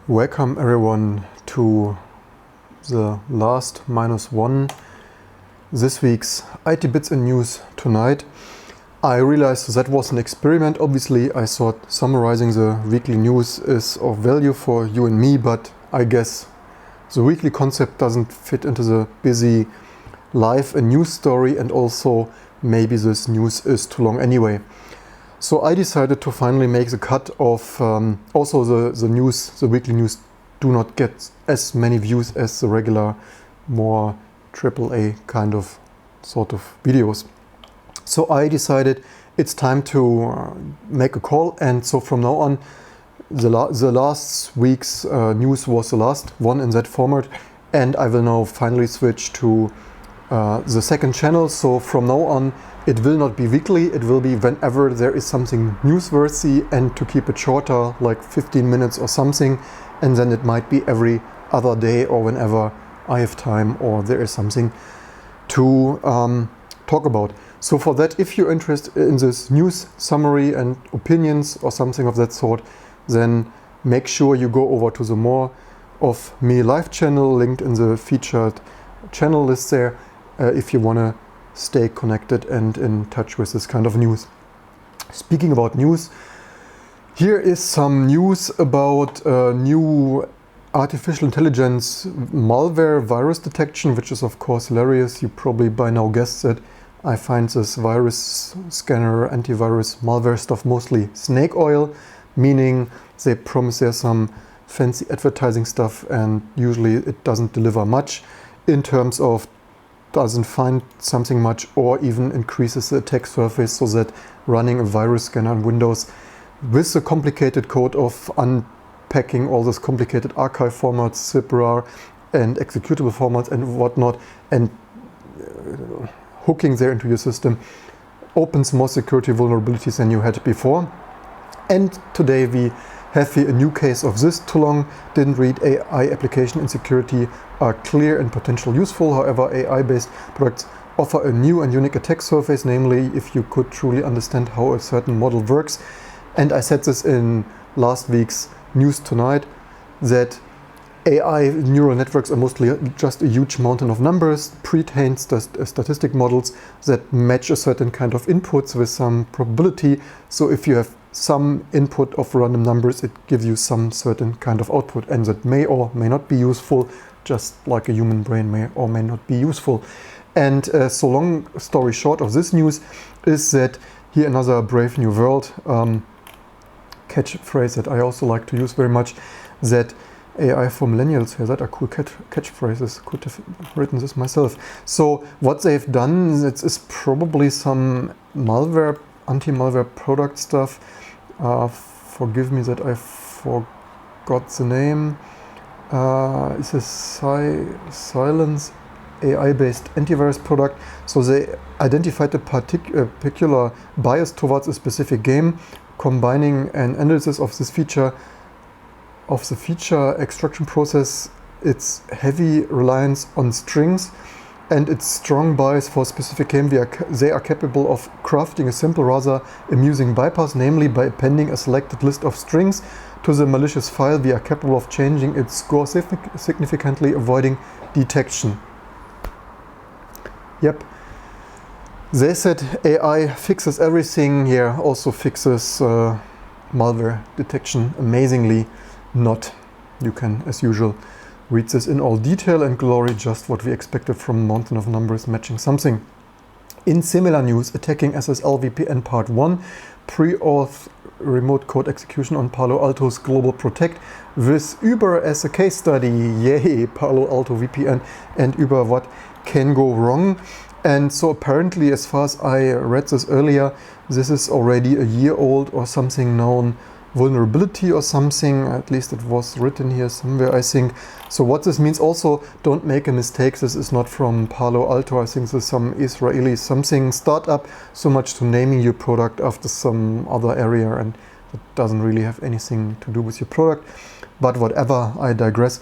Welcome everyone to the last -1 this week's IT Bits and News tonight. I realized that was an experiment. Obviously I thought summarizing the weekly news is of value for you and me, but I guess the weekly concept doesn't fit into the busy life and news story, and also maybe this news is too long anyway. So I decided to finally make the cut of also the news, the weekly news do not get as many views as the regular, more AAA kind of sort of videos. So I decided it's time to make a call, and so from now on the last week's news was the last one in that format, and I will now finally switch to the second channel. So from now on it will not be weekly, it will be whenever there is something newsworthy, and to keep it shorter, like 15 minutes or something, and then it might be every other day or whenever I have time or there is something to talk about. So for that, if you're interested in this news summary and opinions or something of that sort, then make sure you go over to the More of Me live channel, linked in the featured channel list there, if you want to stay connected and in touch with this kind of news. Speaking about news, here is some news about new artificial intelligence malware virus detection, which is of course hilarious. You probably by now guessed that I find this virus scanner, antivirus malware stuff mostly snake oil, meaning they promise there's some fancy advertising stuff, and usually it doesn't deliver much in terms of doesn't find something much, or even increases the attack surface, so that running a virus scanner on Windows with the complicated code of unpacking all those complicated archive formats, ZIP-RAR and executable formats and whatnot, and hooking there into your system opens more security vulnerabilities than you had before. And today we have here a new case of this. Too long didn't read. AI application and security are clear and potentially useful. However, AI-based products offer a new and unique attack surface, namely if you could truly understand how a certain model works. And I said this in last week's News Tonight, that AI neural networks are mostly just a huge mountain of numbers, pre-trained statistic models that match a certain kind of inputs with some probability. So if you have some input of random numbers, it gives you some certain kind of output, and that may or may not be useful, just like a human brain may or may not be useful. And so long story short of this news is that here another brave new world catchphrase that I also like to use very much, that AI for millennials, yeah, that are cool catchphrases, could have written this myself. So what they've done is probably some malware, anti-malware product stuff. Forgive me that I forgot the name. It's a Silence AI-based antivirus product. So they identified a particular bias towards a specific game, combining an analysis of this feature, of the feature extraction process, its heavy reliance on strings, and its strong bias for a specific game. They are capable of crafting a simple, rather amusing bypass, namely by appending a selected list of strings to the malicious file. We are capable of changing its score significantly, avoiding detection. Yep. They said AI fixes everything. Here also fixes malware detection. Amazingly not. You can, as usual, read this in all detail and glory, just what we expected from a mountain of numbers matching something. In similar news, attacking SSL VPN Part 1, PreAuth remote code execution on Palo Alto's GlobalProtect with Uber as a case study. Yay, Palo Alto VPN and Uber, what can go wrong? And so apparently, as far as I read this earlier, this is already a year old or something known vulnerability or something, at least it was written here somewhere, I think. So what this means, also don't make a mistake, this is not from Palo Alto. I think this is some Israeli something startup, so much to naming your product after some other area, and it doesn't really have anything to do with your product, but whatever, I digress.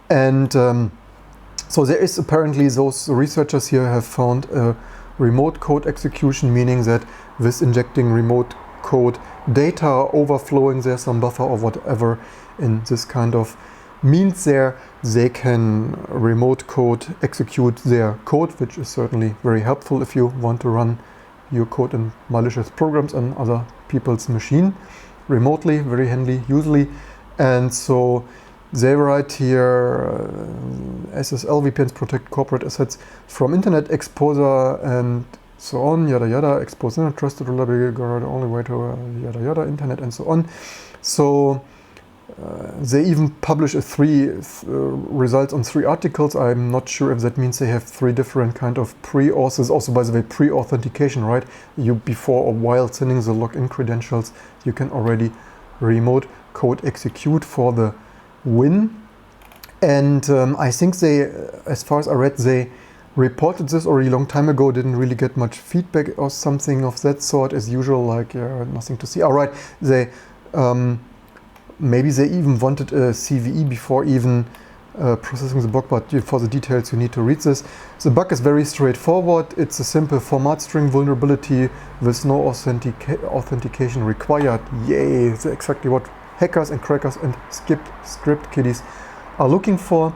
And so there is apparently, those researchers here have found a remote code execution, meaning that with injecting remote code data overflowing there, some buffer or whatever in this kind of means there. They can remote code execute their code, which is certainly very helpful if you want to run your code in malicious programs on other people's machine remotely, very handy usually. And so they write here, SSL VPNs protect corporate assets from internet exposure and so on, yada yada, expose internet, trusted, reliable, the only way to yada yada, internet and so on. So they even publish results on 3 articles. I'm not sure if that means they have 3 different kind of PreAuth. There's also, by the way, pre-authentication, right? You, before or while sending the login credentials, you can already remote code execute for the win. And I think they, as far as I read, they reported this already a long time ago, didn't really get much feedback or something of that sort, as usual, like nothing to see. All right, they maybe they even wanted a CVE before even processing the bug, but for the details you need to read this. The bug is very straightforward. It's a simple format string vulnerability with no authentication required. Yay, that's exactly what hackers and crackers and script kiddies are looking for.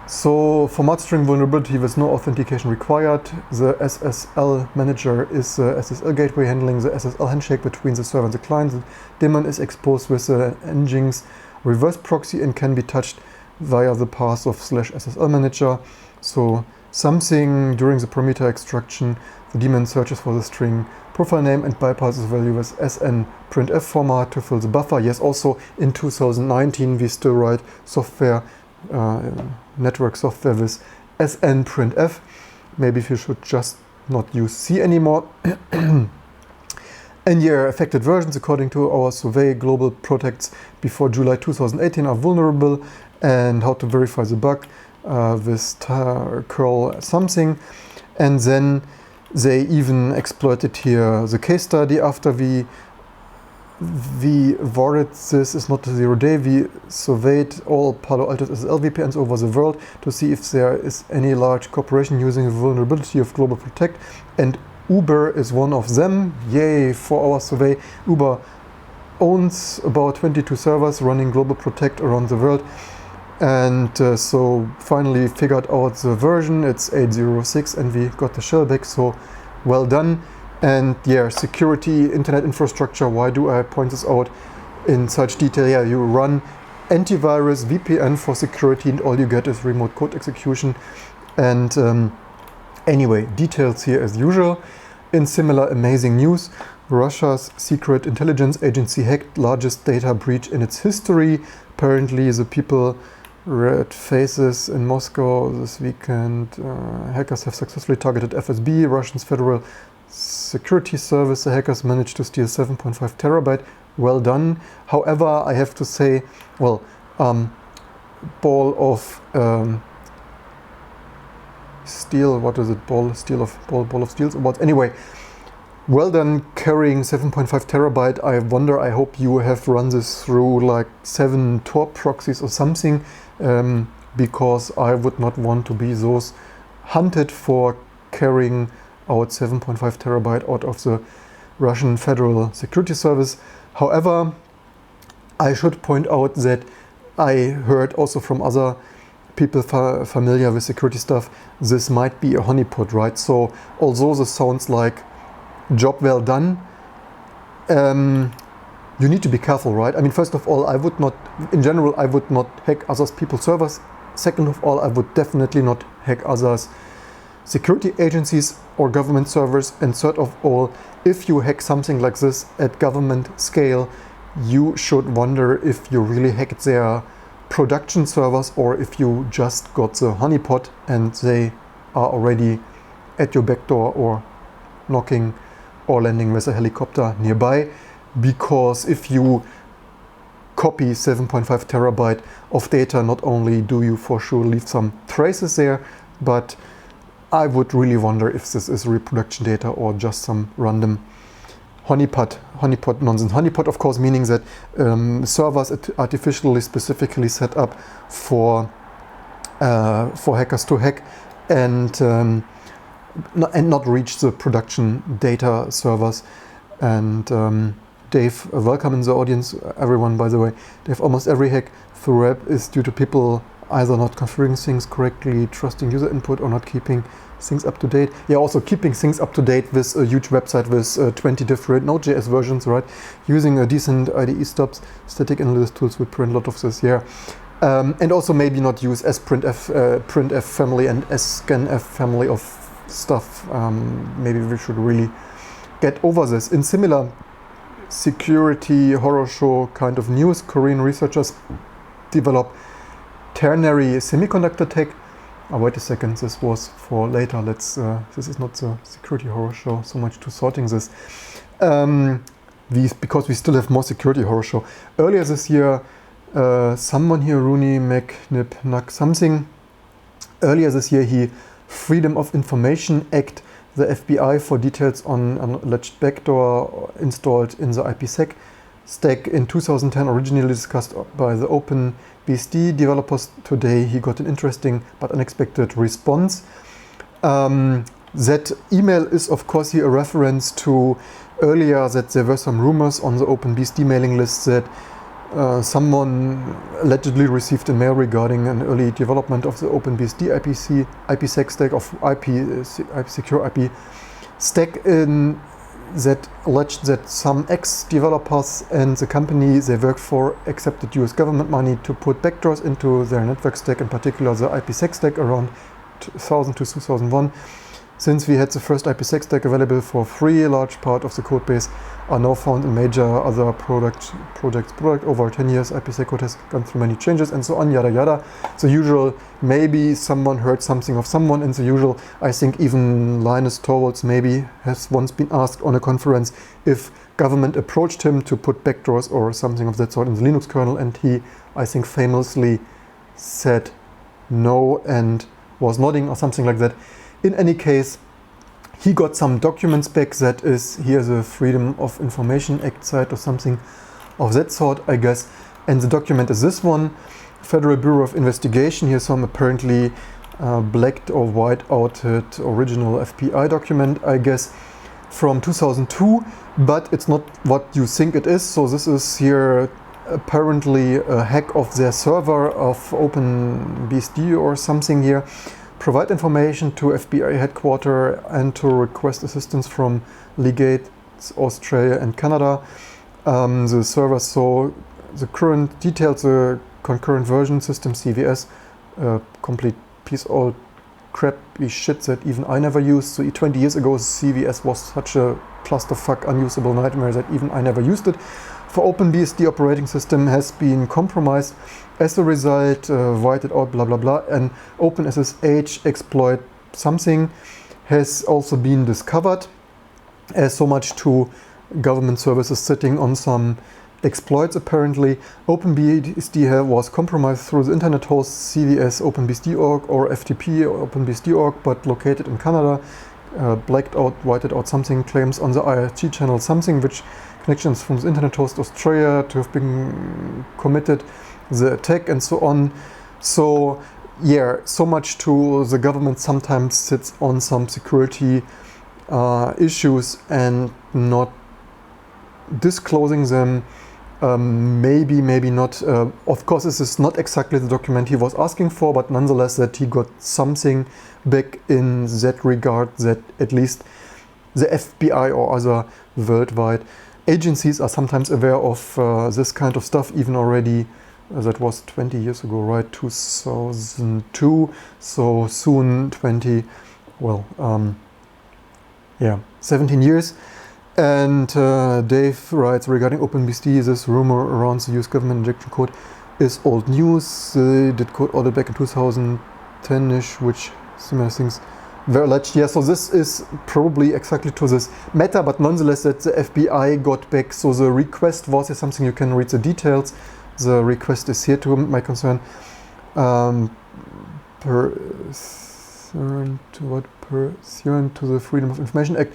So format string vulnerability with no authentication required. The SSL manager is the SSL gateway handling the SSL handshake between the server and the client. The daemon is exposed with the Nginx reverse proxy and can be touched via the path of /SSL manager. So something during the parameter extraction, the daemon searches for the string profile name and bypasses the value with SN printf format to fill the buffer. Yes, also in 2019 we still write software, network software with SN printf. Maybe we should just not use C anymore. And yeah, affected versions according to our survey, GlobalProtects before July 2018 are vulnerable, and how to verify the bug with curl something. And then they even exploited here the case study after we avoided this. Is not a 0 day. We surveyed all Palo Alto SSL VPNs over the world to see if there is any large corporation using the vulnerability of GlobalProtect, and Uber is one of them. Yay for our survey. Uber owns about 22 servers running GlobalProtect around the world, and so finally figured out the version. It's 8.06 and we got the shellback, so well done. And yeah, security, internet infrastructure, why do I point this out in such detail? Yeah, you run antivirus, VPN for security, and all you get is remote code execution. And anyway, details here as usual. In similar amazing news, Russia's secret intelligence agency hacked largest data breach in its history. Apparently the people red faces in Moscow this weekend. Hackers have successfully targeted FSB, Russian's Federal Security Service. The hackers managed to steal 7.5 terabyte. Well done. However, I have to say, well, ball of steel. What is it? Ball of steel. But anyway, well done carrying 7.5 terabyte. I wonder. I hope you have run this through like 7 Tor proxies or something, because I would not want to be those hunted for carrying out 7.5 terabyte out of the Russian Federal Security Service. However, I should point out that I heard also from other people familiar with security stuff, this might be a honeypot, right? So although this sounds like job well done, you need to be careful, right? I mean, first of all, I would not, in general, I would not hack others people's servers. Second of all, I would definitely not hack others security agencies or government servers. And third of all, if you hack something like this at government scale, you should wonder if you really hacked their production servers or if you just got the honeypot and they are already at your back door or knocking or landing with a helicopter nearby. Because if you copy 7.5 terabyte of data, not only do you for sure leave some traces there, but I would really wonder if this is reproduction data or just some random honeypot nonsense. Honeypot, of course, meaning that servers artificially specifically set up for hackers to hack and not reach the production data servers. And Dave, welcome in the audience, everyone, by the way. Dave, almost every hack through web is due to people either not configuring things correctly, trusting user input, or not keeping things up to date. Yeah, also keeping things up to date with a huge website with 20 different Node.js versions, right? Using a decent IDE stops, static analysis tools would prevent a lot of this, yeah. And also maybe not use printf family and scanf family of stuff. Maybe we should really get over this. In similar security horror show kind of news, Korean researchers develop ternary semiconductor tech. Oh, wait a second, this was for later. This is not the security horror show, so much to sorting this. Because we still have more security horror show. Earlier this year, someone here, Rooney McNip something. Earlier this year, he Freedom of Information Act the FBI for details on an alleged backdoor installed in the IPsec stack in 2010, originally discussed by the OpenBSD developers. Today he got an interesting but unexpected response. That email is of course here a reference to earlier that there were some rumors on the OpenBSD mailing list that someone allegedly received a mail regarding an early development of the OpenBSD IPsec stack of secure IP stack that alleged that some ex-developers and the company they worked for accepted US government money to put backdoors into their network stack, in particular the IPsec stack around 2000 to 2001. Since we had the first IPsec stack available for free, a large part of the code base are now found in major other projects. Over 10 years, IPsec code has gone through many changes and so on, yada yada. The usual, maybe someone heard something of someone, and the usual, I think even Linus Torvalds maybe has once been asked on a conference if government approached him to put backdoors or something of that sort in the Linux kernel, and he, I think, famously said no and was nodding or something like that. In any case, he got some documents back that is, here's a Freedom of Information Act site or something of that sort, I guess. And the document is this one, Federal Bureau of Investigation. Here's some apparently blacked or white-outed original FPI document, I guess, from 2002, but it's not what you think it is. So this is here apparently a hack of their server of OpenBSD or something here. Provide information to FBI headquarters and to request assistance from legates Australia and Canada. The server saw the current details, the concurrent version system CVS, complete piece old crappy shit that even I never used. So 20 years ago CVS was such a clusterfuck unusable nightmare that even I never used it. For OpenBSD operating system has been compromised. As a result, whited out, blah blah blah, and OpenSSH exploit something has also been discovered. So much to government services sitting on some exploits apparently. OpenBSD was compromised through the internet host CVS OpenBSD.org or FTP OpenBSD.org, but located in Canada. Blacked out, whited out something, claims on the IRT channel something, which connections from the internet host Australia to have been committed the attack and so on. So yeah, so much to the government sometimes sits on some security issues and not disclosing them. Maybe not. Of course, this is not exactly the document he was asking for, but nonetheless that he got something back in that regard, that at least the FBI or other worldwide agencies are sometimes aware of this kind of stuff, even already. That was 20 years ago, right? 2002, so soon 20, well, yeah, 17 years. And Dave writes, regarding OpenBSD, this rumor around the US government injection code is old news. They did code audit back in 2010-ish, which similar things were alleged. Yeah, so this is probably exactly to this matter, but nonetheless that the FBI got back. So the request was here something, you can read the details. The request is here to my concern. Pursuant to the Freedom of Information Act,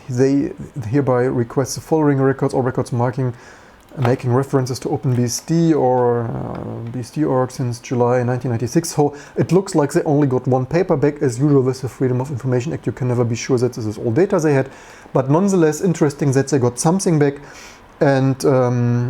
they hereby request the following records, all records making references to OpenBSD or BSD.org since July 1996. So it looks like they only got one paper back. As usual with the Freedom of Information Act, you can never be sure that this is all data they had. But nonetheless, interesting that they got something back. And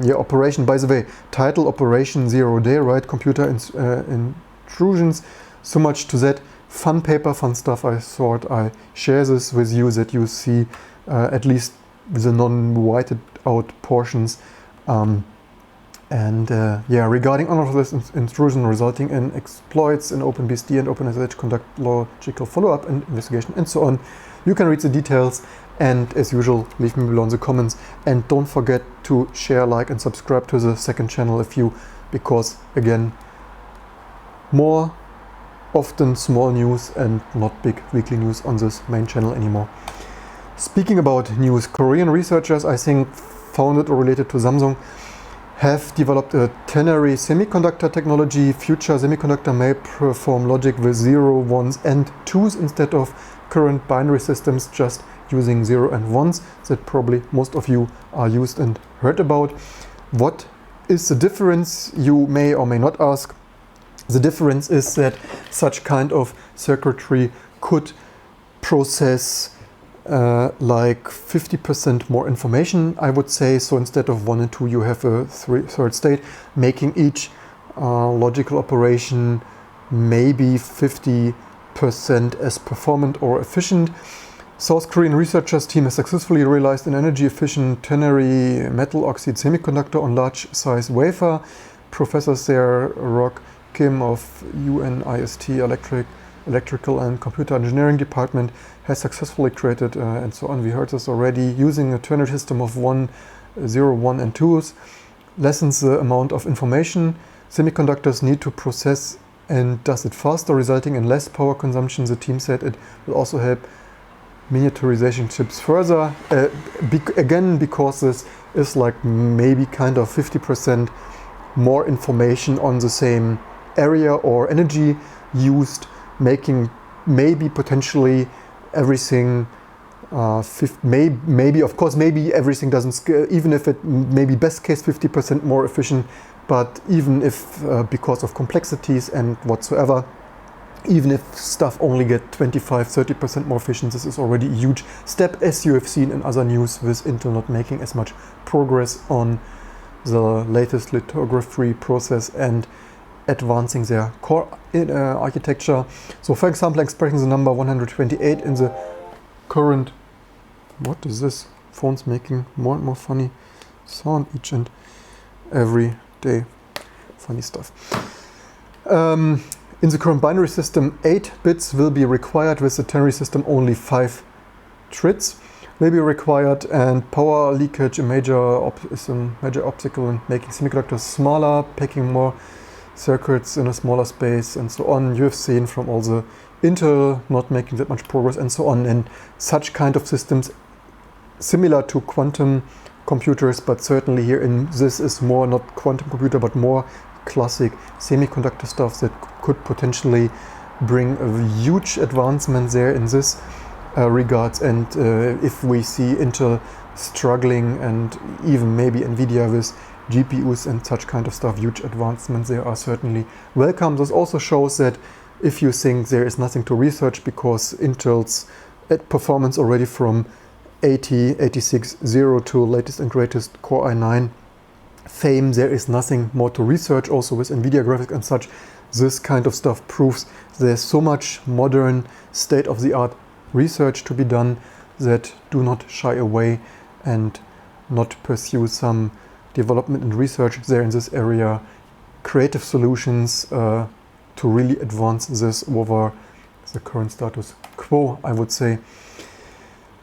yeah, operation, by the way, title Operation 0 Day, right? Computer intrusions. So much to that. Fun paper, fun stuff. I thought I share this with you, that you see at least the non-whited out portions. Yeah, regarding unauthorized intrusion resulting in exploits in OpenBSD and OpenSSH, conduct logical follow-up and investigation and so on. You can read the details, and as usual, leave me below in the comments. And don't forget to share, like, and subscribe to the second channel because again, more often small news and not big weekly news on this main channel anymore. Speaking about news, Korean researchers, I think founded or related to Samsung, have developed a ternary semiconductor technology. Future semiconductor may perform logic with 0, 1s and 2s instead of current binary systems just using 0 and 1s that probably most of you are used and heard about. What is the difference, you may or may not ask? The difference is that such kind of circuitry could process like 50% more information, I would say. So instead of 1 and 2, you have a third state, making each logical operation maybe 50% as performant or efficient. South Korean researchers team has successfully realized an energy efficient ternary metal oxide semiconductor on large size wafer. Professors there, Rock Kim of UNIST Electrical and Computer Engineering Department, has successfully created and so on. We heard this already. Using a ternary system of 1, 0, 1 and 2s lessens the amount of information semiconductors need to process and does it faster, resulting in less power consumption. The team said it will also help miniaturization chips further. Again, because this is like maybe kind of 50% more information on the same area or energy used, making maybe potentially everything maybe of course maybe everything doesn't scale, even if it maybe best case 50% more efficient, but even if because of complexities and whatsoever, even if stuff only get 25-30% more efficient, this is already a huge step, as you have seen in other news with Intel not making as much progress on the latest lithography process and advancing their core architecture. So for example, expressing the number 128 in the current, what is this? Phone's making more and more funny sound each and every day. Funny stuff. In the current binary system, 8 bits will be required. With the ternary system, only 5 trits will be required, and power leakage is a major obstacle in making semiconductors smaller, packing more circuits in a smaller space and so on. You have seen from all the Intel not making that much progress and so on, and such kind of systems similar to quantum computers, but certainly here in this is more not quantum computer but more classic semiconductor stuff that could potentially bring a huge advancement there in this regards. And if we see Intel struggling and even maybe Nvidia with GPUs and such kind of stuff, huge advancements there are certainly welcome. This also shows that if you think there is nothing to research, because Intel's performance already from 86.0 to latest and greatest Core i9 fame, there is nothing more to research. Also with Nvidia graphics and such, this kind of stuff proves there's so much modern state-of-the-art research to be done, that do not shy away and not pursue some development and research there in this area, creative solutions to really advance this over the current status quo, I would say.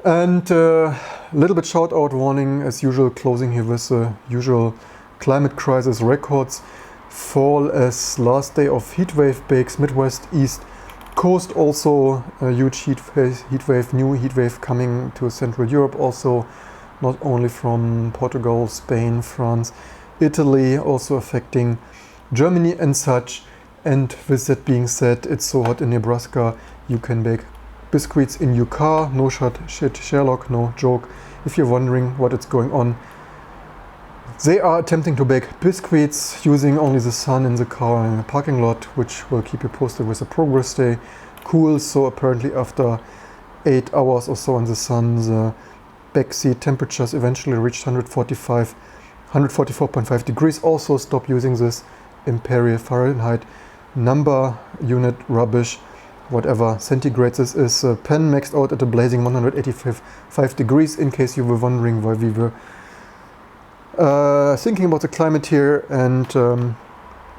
And a little bit shout out warning as usual, closing here with the usual climate crisis records. Fall as last day of heat wave bakes Midwest, East Coast, also a huge heat wave, new heat wave coming to Central Europe, also not only from Portugal, Spain, France, Italy, also affecting Germany and such. And with that being said, it's so hot in Nebraska, you can bake biscuits in your car. No shit Sherlock, no joke. If you're wondering what is going on, they are attempting to bake biscuits using only the sun in the car in the parking lot, which will keep you posted with the progress. Stay cool. So apparently after 8 hours or so in the sun, the backseat temperatures eventually reached 144.5 degrees. Also stop using this imperial Fahrenheit number unit rubbish, whatever centigrade this is. Pen maxed out at a blazing 185 degrees, in case you were wondering why we were thinking about the climate here and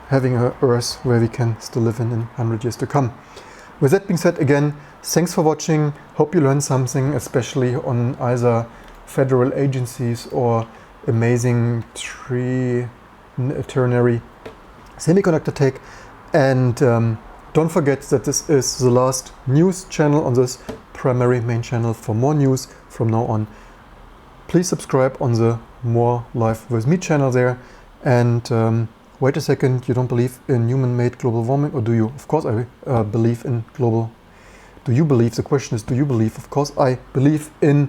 having an Earth where we can still live in 100 years to come. With that being said, again, thanks for watching. Hope you learned something, especially on either federal agencies or amazing ternary semiconductor tech. And don't forget that this is the last news channel on this primary main channel. For more news from now on, please subscribe on the More Life With Me channel there. And wait a second, you don't believe in human-made global warming, or do you? Of course I believe in global. Do you believe? The question is, do you believe? Of course I believe in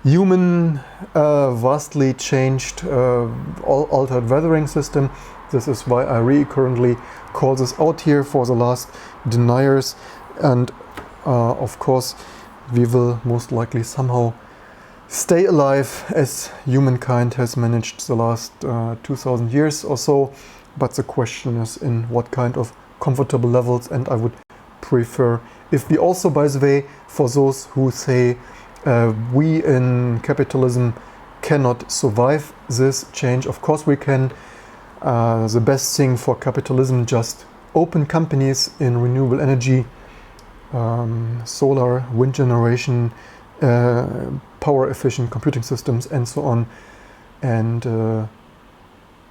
human vastly changed altered weathering system. This is why I recurrently call this out here for the last deniers. And of course we will most likely somehow stay alive as humankind has managed the last 2000 years or so. But the question is in what kind of comfortable levels, and I would prefer if we also, by the way, for those who say we in capitalism cannot survive this change, of course we can. The best thing for capitalism, just open companies in renewable energy, solar, wind generation, power efficient computing systems and so on, and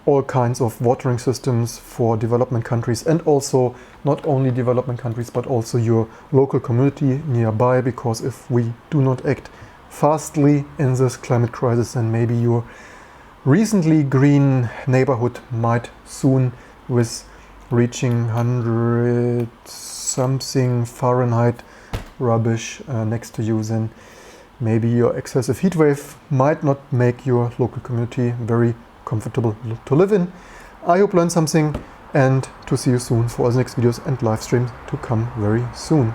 all kinds of watering systems for development countries, and also not only development countries but also your local community nearby, because if we do not act fastly in this climate crisis, then maybe your recently green neighborhood might soon, with reaching 100 something Fahrenheit rubbish next to you, then maybe your excessive heat wave might not make your local community very comfortable to live in. I hope you learned something, and to see you soon for the next videos and live streams to come very soon.